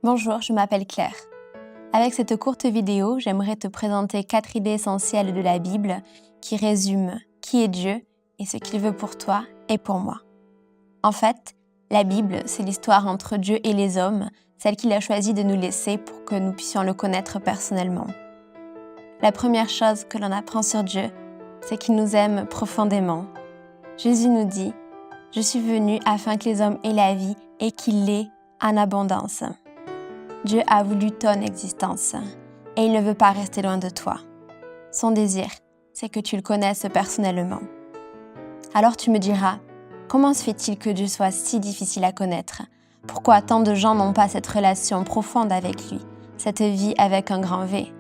Bonjour, je m'appelle Claire. Avec cette courte vidéo, j'aimerais te présenter 4 idées essentielles de la Bible qui résument qui est Dieu et ce qu'il veut pour toi et pour moi. En fait, la Bible, c'est l'histoire entre Dieu et les hommes, celle qu'il a choisi de nous laisser pour que nous puissions le connaître personnellement. La première chose que l'on apprend sur Dieu, c'est qu'il nous aime profondément. Jésus nous dit « Je suis venu afin que les hommes aient la vie et qu'ils l'aient en abondance ». Dieu a voulu ton existence et il ne veut pas rester loin de toi. Son désir, c'est que tu le connaisses personnellement. Alors tu me diras, comment se fait-il que Dieu soit si difficile à connaître? Pourquoi tant de gens n'ont pas cette relation profonde avec lui, cette vie avec un grand V?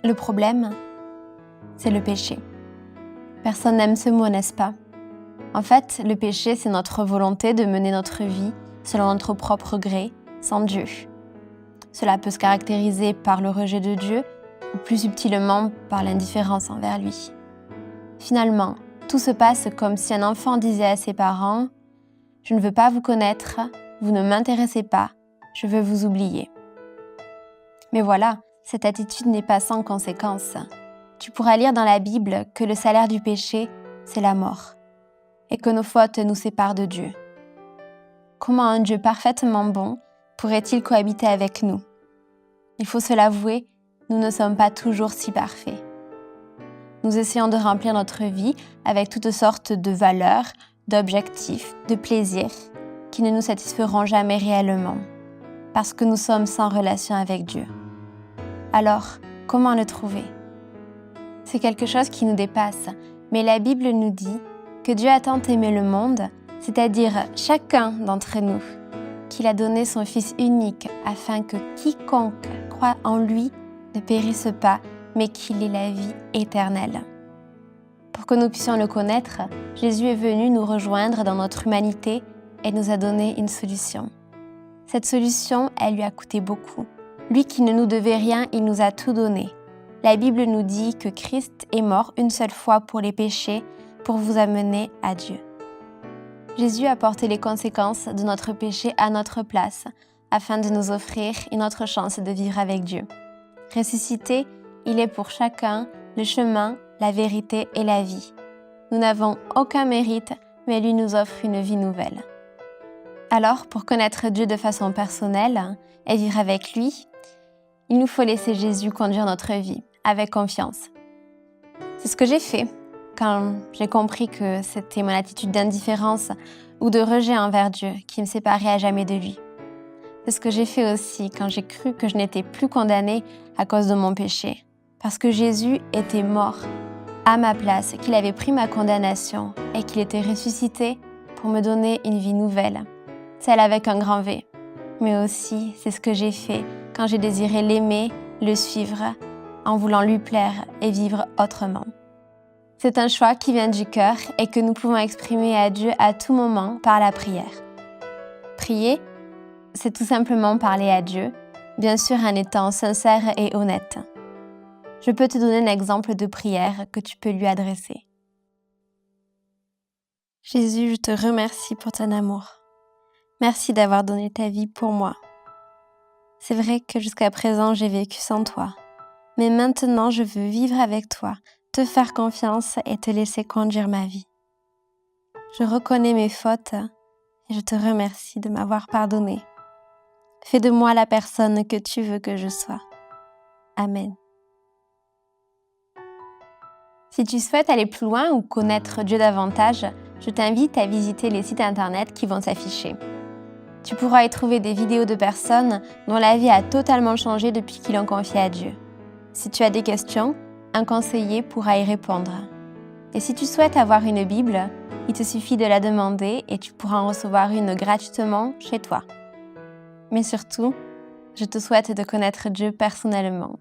Le problème, c'est le péché. Personne n'aime ce mot, n'est-ce pas? En fait, le péché, c'est notre volonté de mener notre vie selon notre propre gré, sans Dieu. Cela peut se caractériser par le rejet de Dieu ou plus subtilement par l'indifférence envers lui. Finalement, tout se passe comme si un enfant disait à ses parents « Je ne veux pas vous connaître, vous ne m'intéressez pas, je veux vous oublier ». Mais voilà, cette attitude n'est pas sans conséquences. Tu pourras lire dans la Bible que le salaire du péché, c'est la mort, et que nos fautes nous séparent de Dieu. Comment un Dieu parfaitement bon pourrait-il cohabiter avec nous? Il faut se l'avouer, nous ne sommes pas toujours si parfaits. Nous essayons de remplir notre vie avec toutes sortes de valeurs, d'objectifs, de plaisirs qui ne nous satisferont jamais réellement, parce que nous sommes sans relation avec Dieu. Alors, comment le trouver? C'est quelque chose qui nous dépasse, mais la Bible nous dit que Dieu a tant aimé le monde, c'est-à-dire chacun d'entre nous, qu'il a donné son Fils unique afin que quiconque croit en lui ne périsse pas, mais qu'il ait la vie éternelle. Pour que nous puissions le connaître, Jésus est venu nous rejoindre dans notre humanité et nous a donné une solution. Cette solution, elle lui a coûté beaucoup. Lui qui ne nous devait rien, il nous a tout donné. La Bible nous dit que Christ est mort une seule fois pour les péchés, pour vous amener à Dieu. Jésus a porté les conséquences de notre péché à notre place, afin de nous offrir une autre chance de vivre avec Dieu. Ressuscité, il est pour chacun le chemin, la vérité et la vie. Nous n'avons aucun mérite, mais lui nous offre une vie nouvelle. Alors, pour connaître Dieu de façon personnelle et vivre avec lui, il nous faut laisser Jésus conduire notre vie avec confiance. C'est ce que j'ai fait quand j'ai compris que c'était mon attitude d'indifférence ou de rejet envers Dieu qui me séparait à jamais de lui. C'est ce que j'ai fait aussi quand j'ai cru que je n'étais plus condamnée à cause de mon péché, parce que Jésus était mort à ma place, qu'il avait pris ma condamnation et qu'il était ressuscité pour me donner une vie nouvelle, celle avec un grand V. Mais aussi, c'est ce que j'ai fait quand j'ai désiré l'aimer, le suivre, en voulant lui plaire et vivre autrement. C'est un choix qui vient du cœur et que nous pouvons exprimer à Dieu à tout moment par la prière. Prier, c'est tout simplement parler à Dieu, bien sûr en étant sincère et honnête. Je peux te donner un exemple de prière que tu peux lui adresser. Jésus, je te remercie pour ton amour. Merci d'avoir donné ta vie pour moi. C'est vrai que jusqu'à présent, j'ai vécu sans toi. Mais maintenant, je veux vivre avec toi, te faire confiance et te laisser conduire ma vie. Je reconnais mes fautes et je te remercie de m'avoir pardonné. Fais de moi la personne que tu veux que je sois. Amen. Si tu souhaites aller plus loin ou connaître Dieu davantage, je t'invite à visiter les sites internet qui vont s'afficher. Tu pourras y trouver des vidéos de personnes dont la vie a totalement changé depuis qu'ils l'ont confiée à Dieu. Si tu as des questions, un conseiller pourra y répondre. Et si tu souhaites avoir une Bible, il te suffit de la demander et tu pourras en recevoir une gratuitement chez toi. Mais surtout, je te souhaite de connaître Dieu personnellement.